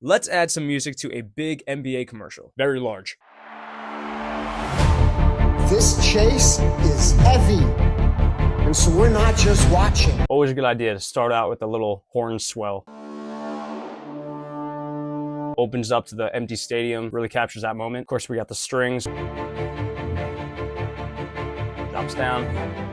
Let's add some music to a big NBA commercial. Very large. This chase is heavy, and so we're not just watching. Always a good idea to start out with a little horn swell. Opens up to the empty stadium, really captures that moment. Of course, we got the strings. Drops down.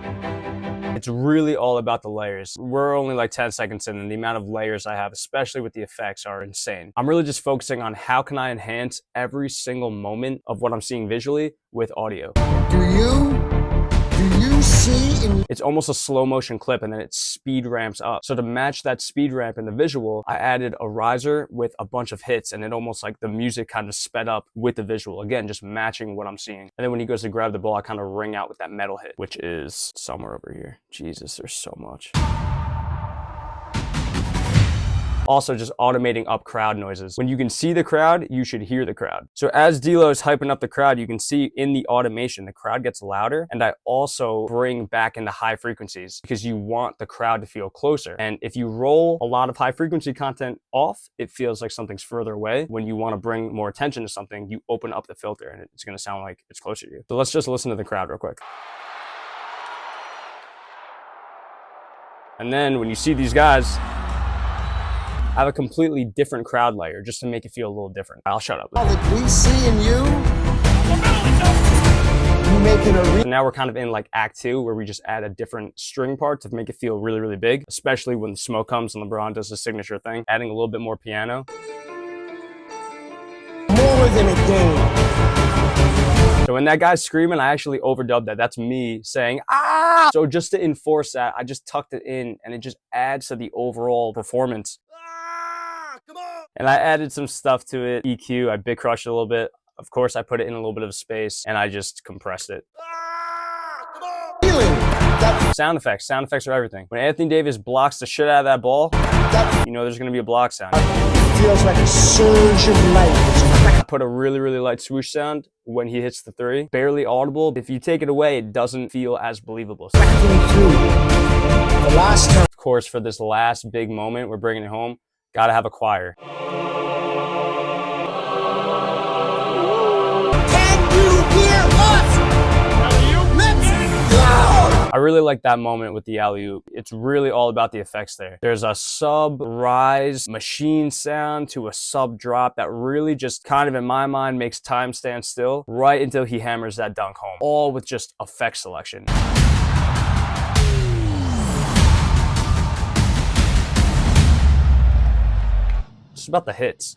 It's really all about the layers. We're only like 10 seconds in, and the amount of layers I have, especially with the effects, are insane. I'm really just focusing on how can I enhance every single moment of what I'm seeing visually with audio. Do you see in... It's almost a slow motion clip, and then it speed ramps up. So to match that speed ramp in the visual, I added a riser with a bunch of hits, and it almost like the music kind of sped up with the visual. Again, just matching what I'm seeing. And then when he goes to grab the ball, I kind of ring out with that metal hit, which is somewhere over here. Jesus, there's so much. Also, just automating up crowd noises. When you can see the crowd, you should hear the crowd. So as D'Lo is hyping up the crowd, you can see in the automation, the crowd gets louder. And I also bring back into high frequencies because you want the crowd to feel closer. And if you roll a lot of high frequency content off, it feels like something's further away. When you want to bring more attention to something, you open up the filter and it's going to sound like it's closer to you. So let's just listen to the crowd real quick. And then when you see these guys, have a completely different crowd layer just to make it feel a little different. I'll shut up. All that we see in you make it a... So now we're kind of in like act 2 where we just add a different string part to make it feel really, really big, especially when the smoke comes and LeBron does his signature thing, adding a little bit more piano. More than a game. So when that guy's screaming, I actually overdubbed that. That's me saying, ah! So just to enforce that, I just tucked it in and it just adds to the overall performance. And I added some stuff to it. EQ, I big crushed it a little bit. Of course, I put it in a little bit of space and I just compressed it. Sound effects are everything. When Anthony Davis blocks the shit out of that ball, you know there's gonna be a block sound. It feels like a surge of light. I put a really, really light swoosh sound when he hits the 3. Barely audible. If you take it away, it doesn't feel as believable. The last time. Of course, for this last big moment, we're bringing it home. Gotta have a choir. Can you hear us? Let's go! I really like that moment with the alley-oop. It's really all about the effects there. There's a sub-rise machine sound to a sub-drop that really just kind of, in my mind, makes time stand still right until he hammers that dunk home. All with just effect selection. It's about the hits.